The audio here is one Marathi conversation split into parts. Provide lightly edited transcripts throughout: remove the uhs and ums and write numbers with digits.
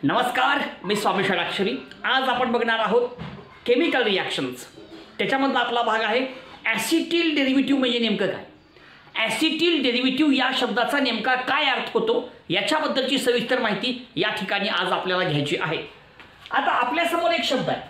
नमस्कार, मी स्वामी षडाक्षरी. आज आपण बघणार आहोत केमिकल रिॲक्शन्स. त्याच्यामधला आपला भाग आहे ॲसिटिल डेरिव्हेटिव्ह म्हणजे नेमकं काय. ॲसिटिल डेरिव्हेटिव्ह या शब्दाचा नेमका काय अर्थ होतो याच्याबद्दलची सविस्तर माहिती या ठिकाणी आज आपल्याला घ्यायची आहे. आता आपल्यासमोर एक शब्द आहे.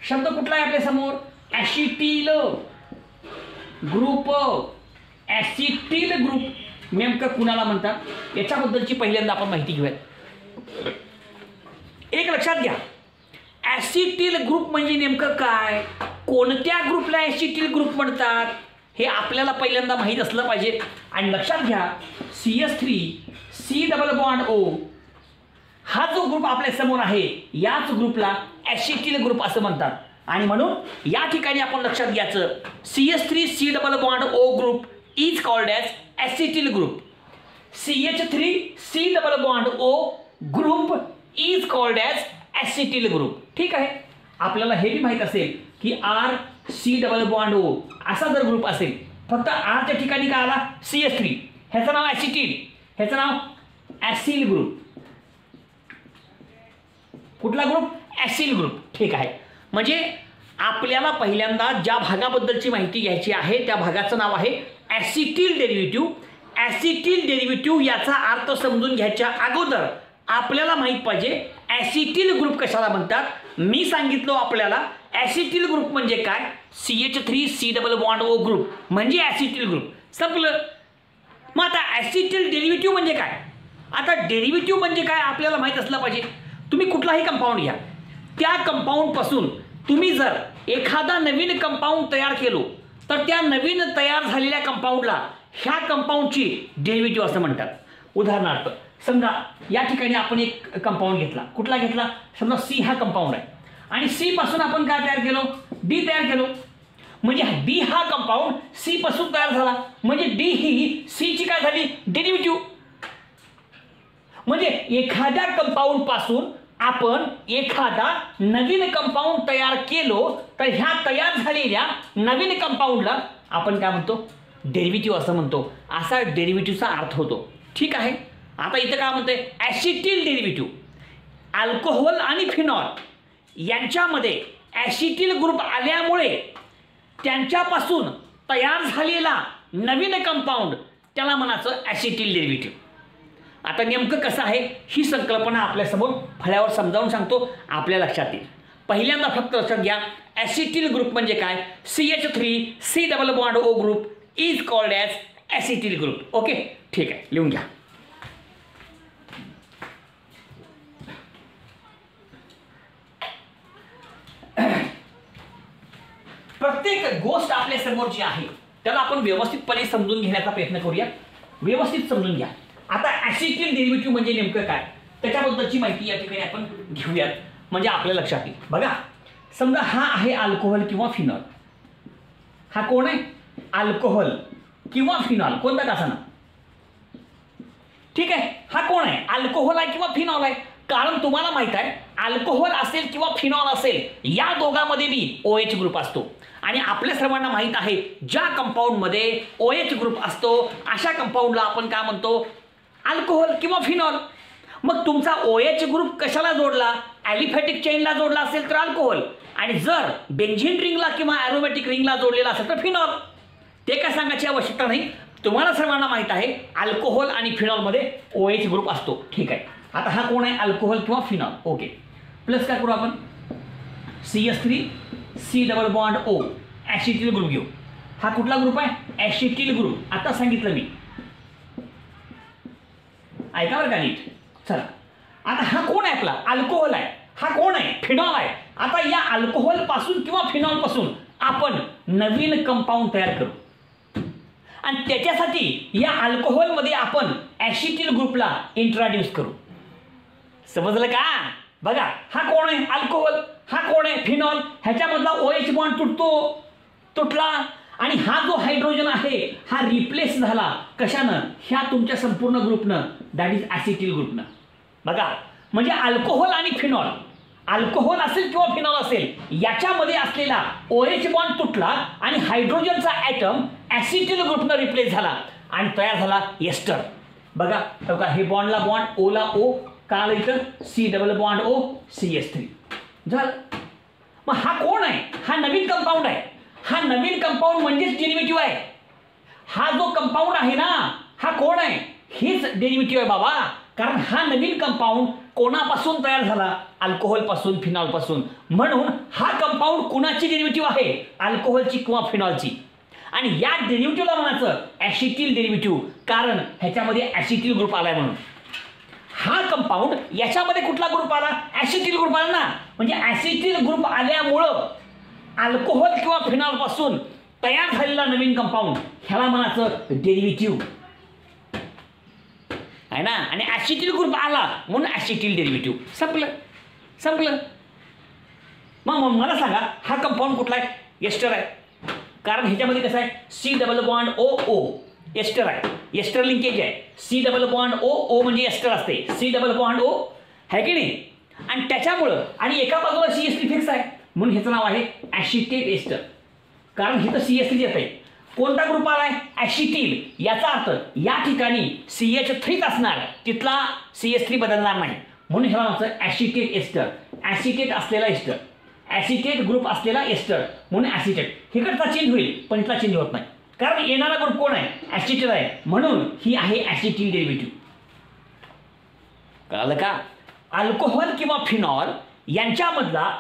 शब्द कुठला आहे आपल्यासमोर? Acetyl group. ॲसिटिल ग्रुप नेमकं कुणाला म्हणतात याच्याबद्दलची पहिल्यांदा आपण माहिती घेऊयात. एक लक्षात घ्या, ॲसिटिल ग्रुप म्हणजे नेमकं काय, कोणत्या ग्रुपला ॲसिटिल ग्रुप म्हणतात हे आपल्याला पहिल्यांदा माहीत असलं पाहिजे. आणि लक्षात घ्या, CH3COO हा जो ग्रुप आपल्या समोर आहे याच ग्रुपला ॲसिटिल ग्रुप असं म्हणतात. आणि म्हणून या ठिकाणी आपण लक्षात घ्यायचं, CH3COO group is called as acetyl group. CH3COO group is called as acetyl group. ठीक आहे. आपल्याला हे बी माहीत असेल की RC_O असा जर ग्रुप असेल, फक्त आरच्या ठिकाणी काय आला CH3, ह्याचं नाव ॲसिटिल, ह्याचं नाव ॲसिल ग्रुप. कुठला ग्रुप? Acyl group. ठीक आहे. म्हणजे आपल्याला पहिल्यांदा ज्या भागाबद्दलची माहिती घ्यायची आहे त्या भागाचं नाव आहे ॲसिटिल डेरिव्हेटिव्ह. ॲसिटिल डेरिव्हेटिव्ह याचा अर्थ समजून घ्यायच्या अगोदर आपल्याला माहित पाहिजे ॲसिटिल ग्रुप कशाला म्हणतात. मी सांगितलो आपल्याला ॲसिटिल ग्रुप म्हणजे काय, CH3COO ग्रुप म्हणजे ॲसिटिल ग्रुप. संपलं. मग आता ॲसिटिल डेरिव्हेटिव्ह म्हणजे काय? आता डेरिव्हेटिव्ह म्हणजे काय आपल्याला माहीत असलं पाहिजे. तुम्ही कुठलाही कंपाऊंड घ्या, त्या कंपाऊंडपासून तुम्ही जर एखादा नवीन कंपाऊंड तयार केलो तर त्या नवीन तयार झालेल्या कंपाऊंडला ह्या कंपाऊंडची डेरिव्हेटिव्ह असं म्हणतात. उदाहरणार्थ समजा या ठिकाणी आपण एक कंपाऊंड घेतला. कुठला घेतला? समजा C हा कंपाऊंड आहे आणि C पासून आपण काय तयार केलो? D तयार केलो. म्हणजे D हा कंपाऊंड C पासून तयार झाला, म्हणजे D ही C ची काय झाली? डेरिव्हेटिव्ह. म्हणजे एखाद्या कंपाऊंड पासून आपण एखादा नवीन कंपाऊंड तयार केलो तर ह्या तयार झालेल्या नवीन कंपाऊंडला आपण काय म्हणतो? डेरिव्हेटिव्ह असं म्हणतो. असा डेरिव्हेटिव्हचा अर्थ होतो. ठीक आहे. आता इथं काय म्हणतंय? Acetyl derivative. अल्कोहोल आणि फिनॉल यांच्यामध्ये ॲसिटिल ग्रुप आल्यामुळे त्यांच्यापासून तयार झालेला नवीन कंपाऊंड त्याला म्हणायचं ॲसिटिल डेरिव्हेटिव्ह. आता नेमकं कसं आहे ही संकल्पना आपल्यासमोर फळ्यावर समजावून सांगतो, आपल्या लक्षात येईल. पहिल्यांदा फक्त लक्षात घ्या, ॲसिटिल ग्रुप म्हणजे काय? CH3COO group is called as acetyl group. Okay, ठीक आहे, लिहून घ्या. प्रत्येक गोष्ट आपल्या समोर जी आहे त्याला आपण व्यवस्थितपणे समजून घेण्याचा प्रयत्न करूया. व्यवस्थित समजून घ्या. आता ॲसिटिल डेरिव्हेटिव्ह म्हणजे नेमकं काय त्याच्याबद्दलची माहिती या ठिकाणी आपण घेऊयात, म्हणजे आपल्या लक्षात येईल. बघा, समजा हा आहे अल्कोहोल किंवा फिनॉल. हा कोण आहे? अल्कोहोल किंवा फिनॉल, कोणता का असाना. ठीक आहे. हा कोण आहे? अल्कोहोल आहे किंवा फिनॉल आहे. कारण तुम्हाला माहित आहे अल्कोहोल असेल किंवा फिनॉल असेल या दोघांमध्ये बी OH ग्रुप असतो. आणि आपल्या सर्वांना माहित आहे ज्या कंपाऊंडमध्ये OH ग्रुप असतो अशा कंपाऊंडला आपण काय म्हणतो? अल्कोहोल किंवा फिनॉल. मग तुमचा OH ग्रुप कशाला जोडला? ॲलिफॅटिक चेनला जोडला असेल तर अल्कोहोल, आणि जर बेन्झीन रिंगला किंवा ॲरोमॅटिक रिंगला जोडलेला असेल तर फिनॉल. ते काय सांगायची आवश्यकता नाही, तुम्हाला सर्वांना माहित आहे अल्कोहोल आणि फिनॉलमध्ये OH ग्रुप असतो. ठीक आहे. आता हा कोण आहे? अल्कोहोल किंवा फिनॉल. ओके, प्लस काय करू आपण? CH3COO ॲसिटिल ग्रुप घेऊ. हा कुठला ग्रुप आहे? Acetyl group. आता सांगितलं मी, ऐका बरं का नीट. चला, आता हा कोण आहे? आपला अल्कोहोल आहे. हा कोण आहे? फिनॉल आहे. आता या अल्कोहोल पासून किंवा फिनॉल पासून आपण नवीन कंपाऊंड तयार करू आणि त्याच्यासाठी या अल्कोहोलमध्ये आपण ॲसिटिल ग्रुपला इंट्रोड्यूस करू. समजलं का? बघा, हा कोण आहे? अल्कोहोल. हा कोण आहे? फिनॉल. ह्याच्यामधला OH बॉन्ड तुटला आणि हा जो हायड्रोजन आहे हा रिप्लेस झाला कशानं? ह्या तुमच्या संपूर्ण ग्रुपनं, दॅट इज ॲसिटिल ग्रुपनं. बघा, म्हणजे अल्कोहोल आणि फिनॉल, अल्कोहोल असेल किंवा फिनॉल असेल याच्यामध्ये असलेला OH बॉन्ड तुटला आणि हायड्रोजनचा ॲटम ॲसिटिल ग्रुपनं रिप्लेस झाला आणि तयार झाला एस्टर. बघा, हे बॉन्डला बॉन्ड, ओला ओ, का आलं इथं C++O झालं. मग हा कोण आहे? हा नवीन कंपाऊंड आहे. हा नवीन कंपाऊंड म्हणजेच डेरिव्हेटिव्ह आहे. हा जो कंपाऊंड आहे ना, हा कोण आहे? हेच डेरिव्हेटिव्ह आहे बाबा. कारण हा नवीन कंपाऊंड कोणापासून तयार झाला? अल्कोहोल पासून, फिनॉल पासून. म्हणून हा कंपाऊंड कुणाची डेरिव्हेटिव्ह आहे? अल्कोहोलची किंवा फिनॉलची. आणि या डेरिव्हेटिव्हला म्हणायचं ॲसिटिल डेरिव्हेटिव्ह, कारण ह्याच्यामध्ये ॲसिटिल ग्रुप आलाय म्हणून. हा कंपाऊंड याच्यामध्ये कुठला ग्रुप आला? ॲसिटिल ग्रुप आला ना. म्हणजे ॲसिटिल ग्रुप आल्यामुळं अल्कोहोल किंवा फिनॉल पासून तयार झालेला नवीन कंपाऊंड ह्याला म्हणायचं डेरिव्हेटिव्ह आहे ना. आणि ॲसिटिल ग्रुप आला म्हणून ॲसिटिल डेरिव्हेटिव्ह. संपलं. मग मला सांगा हा कंपाऊंड कुठला आहे? एस्टर आहे. कारण ह्याच्यामध्ये कसं आहे? C++O एस्टर आहे. एस्टर लिंकेज आहे. C++O म्हणजे एस्टर असते. C++O आहे की नाही. आणि त्याच्यामुळं आणि एका बाजूला CH3 फिक्स आहे म्हणून ह्याचं नाव आहे ॲसिटेट एस्टर. कारण इथं CH3 येत आहे. कोणता ग्रुप आलाय? ॲसिटिल. याचा अर्थ या ठिकाणी CH3 असणार, तिथला CH3 बदलणार नाही म्हणून ह्याला म्हणतात ॲसिटेट एस्टर. ॲसिटेट असलेला एस्टर, ॲसिटेट ग्रुप असलेला एस्टर म्हणून ॲसिटेट. इकडचा चेंज होईल पण इथला चेंज होत नाही कारण येणारा ग्रुप कोण आहे? ॲसिटेट आहे म्हणून ही आहे ॲसिटिल डेरिव्हेटिव्ह. कळलं का? अल्कोहोल किंवा फिनॉल यांच्यामधला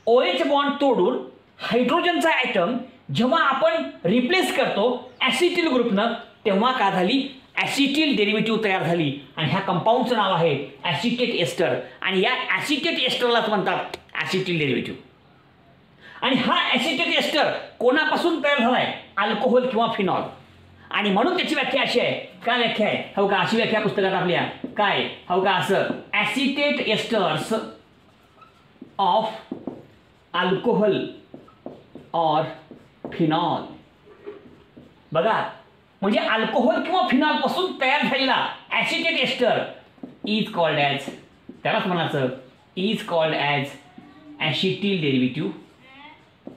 OH बॉन्ड तोडून हायड्रोजनचा ॲटम जेव्हा आपण रिप्लेस करतो ॲसिटिल ग्रुपनं, तेव्हा का झाली? ॲसिटिल डेरिव्हेटिव्ह तयार झाली. आणि ह्या कंपाऊंडचं नाव आहे ॲसिटेट एस्टर. आणि या ॲसिटेट एस्टरलाच म्हणतात ॲसिटिल डेरिव्हेटिव्ह. आणि हा ॲसिटेट एस्टर कोणापासून तयार झालाय? अल्कोहोल किंवा फिनॉल. आणि म्हणून त्याची व्याख्या अशी आहे. काय व्याख्या आहे? हो का? अशी व्याख्या पुस्तकात आपल्या काय? हो का? असं acetate esters of alcohol or phenol. बघा, म्हणजे अल्कोहोल किंवा फिनॉल पासून तयार झालेला acetate ester is called as, त्यालाच म्हणायचं is called as acetyl derivative.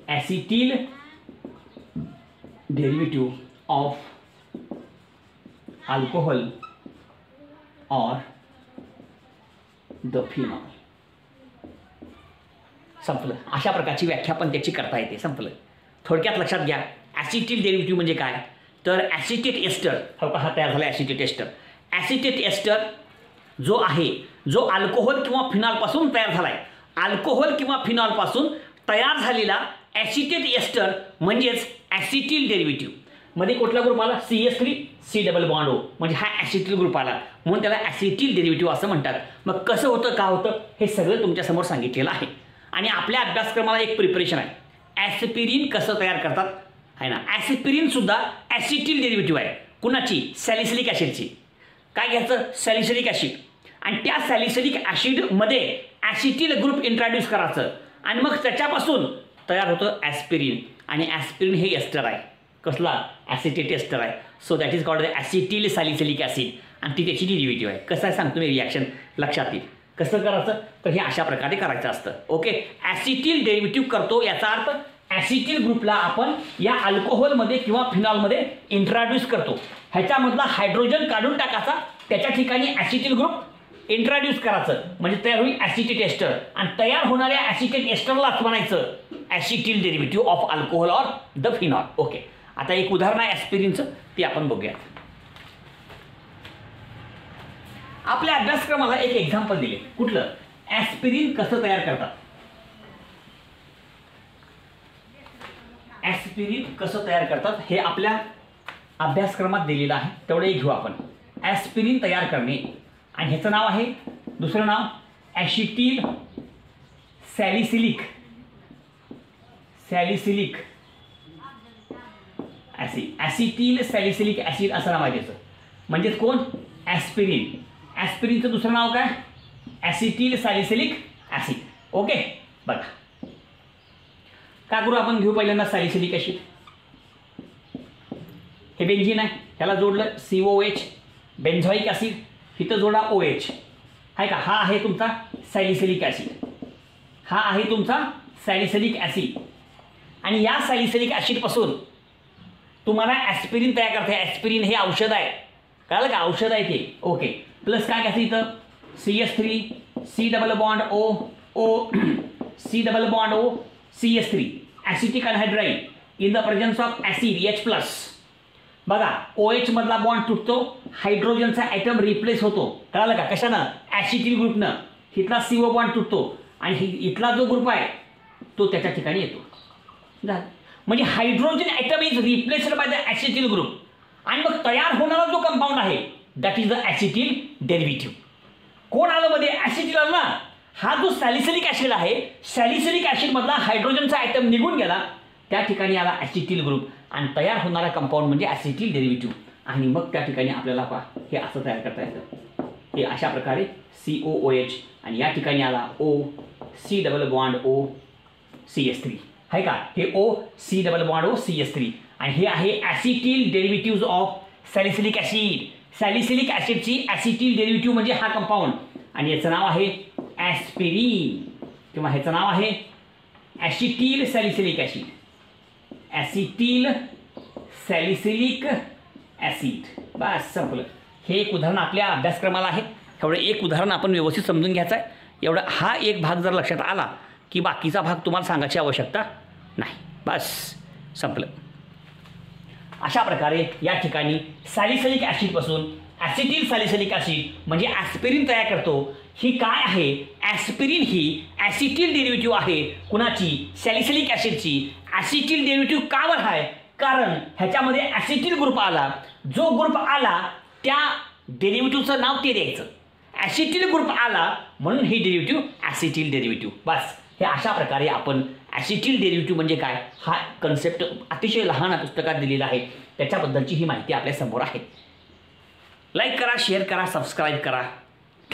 Acetyl derivative of alcohol or the phenol. संपलं. अशा प्रकारची व्याख्या पण त्याची करता येते. संपलं. थोडक्यात लक्षात घ्या ॲसिटिल डेरिव्हेटिव्ह म्हणजे काय? तर ॲसिटेट एस्टर हो का? हा तयार झाला ॲसिटेट एस्टर. ॲसिटेट एस्टर जो आहे, जो अल्कोहोल किंवा फिनॉलपासून तयार झाला आहे, अल्कोहोल किंवा फिनॉलपासून तयार झालेला ॲसिटेट एस्टर म्हणजेच ॲसिटिल डेरिव्हेटिव्ह. मध्ये कुठला ग्रुप आला? CH3 C++O म्हणजे हा ॲसिटिल ग्रुप आला म्हणून त्याला ॲसिटिल डेरिव्हेटिव्ह असं म्हणतात. मग कसं होतं, का होतं, हे सगळं तुमच्यासमोर सांगितलेलं आहे. आणि आपल्या अभ्यासक्रमाला एक प्रिपरेशन आहे. ॲस्पिरिन कसं तयार करतात आहे ना. ॲस्पिरिन सुद्धा ॲसिटिल डेरिव्हेटिव्ह आहे. कुणाची? सॅलिसिलिक ॲसिडची. काय घ्यायचं? Salicylic acid. आणि त्या सॅलिसिलिक ॲसिडमध्ये ॲसिटिल ग्रुप इंट्रोड्यूस करायचं आणि मग त्याच्यापासून तयार होतं ॲस्पिरिन. आणि ॲस्पिरिन हे एस्टर आहे. कसला? ॲसिटेट एस्टर आहे. So that is called acetyl salicylic acid. आणि ती त्याची डेरिव्हेटिव्ह आहे. कसं आहे सांगतो मी, रिॲक्शन लक्षात येईल. कसं करायचं? तर हे अशा प्रकारे करायचं असतं. ओके. ॲसिटिल डेरिव्हेटिव्ह करतो याचा अर्थ ॲसिटिल ग्रुपला आपण या अल्कोहोलमध्ये किंवा फिनॉलमध्ये इंट्रोड्यूस करतो. ह्याच्यामधला हायड्रोजन काढून टाकायचा, त्याच्या ठिकाणी ॲसिटिल ग्रुप इंट्रोड्यूस करायचं म्हणजे तयार होईल ॲसिटेट एस्टर. आणि तयार होणाऱ्या ॲसिटेट एस्टरलाच म्हणायचं acetyl derivative of alcohol or the phenol. Okay. आता एक उदाहरण आहे ॲस्पिरिनचं, ते आपण बघूया. आपल्या अभ्यासक्रमाला एक एक्झाम्पल दिले. कुठलं? ॲस्पिरिन कसं तयार करतात. ॲस्पिरिन कसं तयार करतात हे आपल्या अभ्यासक्रमात दिलेलं आहे. तेवढे घेऊ आपण. ॲस्पिरिन तयार करणे आणि ह्याचं नाव आहे, दुसरं नाव acetyl salicylic acid. Acetyl salicylic acid असं नाव आहे त्याचं. म्हणजेच कोण? ॲस्पिरिन. ॲस्पिरिनचं दुसरं नाव काय? Acetyl salicylic acid. ओके. बघा काय करू आपण, घेऊ पहिल्यांदा सॅलिसिलिक ॲसिड. हे बेंझिन आहे, ह्याला जोडलं COH बेन्झॉइक ॲसिड, इथं जोडा OH आहे का. हा आहे तुमचा सॅलिसिलिक ॲसिड. हा आहे तुमचा सॅलिसिलिक ॲसिड. आणि या सॅलिसिलिक ॲसिडपासून तुम्हाला ॲस्पिरिन तयार करता. ॲस्पिरिन हे औषध आहे, कळलं का? औषध आहे ते. ओके. प्लस काय घ्यायचं इथं? CS3 C double bond O C double bond O CS3 acetic anhydride in the presence of acid H+. बघा OH मधला बॉन्ड तुटतो, हायड्रोजनचा ॲटम रिप्लेस होतो. कळालं का कशानं? ॲसिटिल ग्रुपनं. इथला CO बॉन्ड तुटतो आणि इथला जो ग्रुप आहे तो त्याच्या ठिकाणी येतो. म्हणजे hydrogen atom is replaced by the acetyl group आणि मग तयार होणारा जो कंपाऊंड आहे that is the acetyl derivative. कोण आलं मध्ये? ॲसिटिल आलं ना. हा जो सॅलिसिलिक ॲसिड आहे, सॅलिसिलिक ॲसिडमधला हायड्रोजनचा ॲटम निघून गेला, त्या ठिकाणी आला ॲसिटिल ग्रुप आणि तयार होणारा कंपाऊंड म्हणजे ॲसिटिल डेरिव्हेटिव्ह. आणि मग त्या ठिकाणी आपल्याला हे असं तयार करता येतं. हे अशा प्रकारे COOH आणि या ठिकाणी आला O C double bond O CS3 आहे का? हे O C double bond O CS3 आणि हे आहे acetyl derivative of salicylic acid. Salicylic ॲसिडची ॲसिटिल डेरिव्हेटिव्ह म्हणजे हा कंपाऊंड आणि याचं नाव आहे ॲस्पिरिन किंवा ह्याचं नाव आहे acetyl salicylic acid. Acetyl salicylic acid. बस संपलं. हे एक उदाहरण आपल्या अभ्यासक्रमाला आहे. एवढं एक उदाहरण आपण व्यवस्थित समजून घ्यायचं आहे. एवढा हा एक भाग जर लक्षात आला की बाकीचा भाग तुम्हाला सांगायची आवश्यकता नाही. बस संपलं. अशा प्रकारे या ठिकाणी सॅलिसिलिक ॲसिडपासून ॲसिटिल सॅलिसिलिक ॲसिड म्हणजे ॲस्पिरिन तयार करतो. ही काय आहे? ॲस्पिरिन ही ॲसिटिल डेरिव्हेटिव्ह आहे. कुणाची? सॅलिसिलिक ॲसिडची. ॲसिटिल डेरिव्हेटिव्ह का बरं आहे? कारण ह्याच्यामध्ये ॲसिटिल ग्रुप आला. जो ग्रुप आला त्या डेरिव्हेटिव्हचं नाव ते द्यायचं. ॲसिटिल ग्रुप आला म्हणून हे डेरिव्हेटिव्ह ॲसिटिल डेरिव्हेटिव्ह. बस हे अशा प्रकारे आपण ॲसिटिल डेरिव्हेटिव्ह म्हणजे काय हा कन्सेप्ट अतिशय लहान पुस्तकात दिलेला आहे. त्याच्याबद्दलची ही माहिती आपल्यासमोर आहे. लाईक करा, शेअर करा, सबस्क्राईब करा.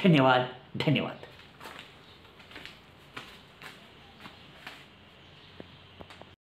धन्यवाद.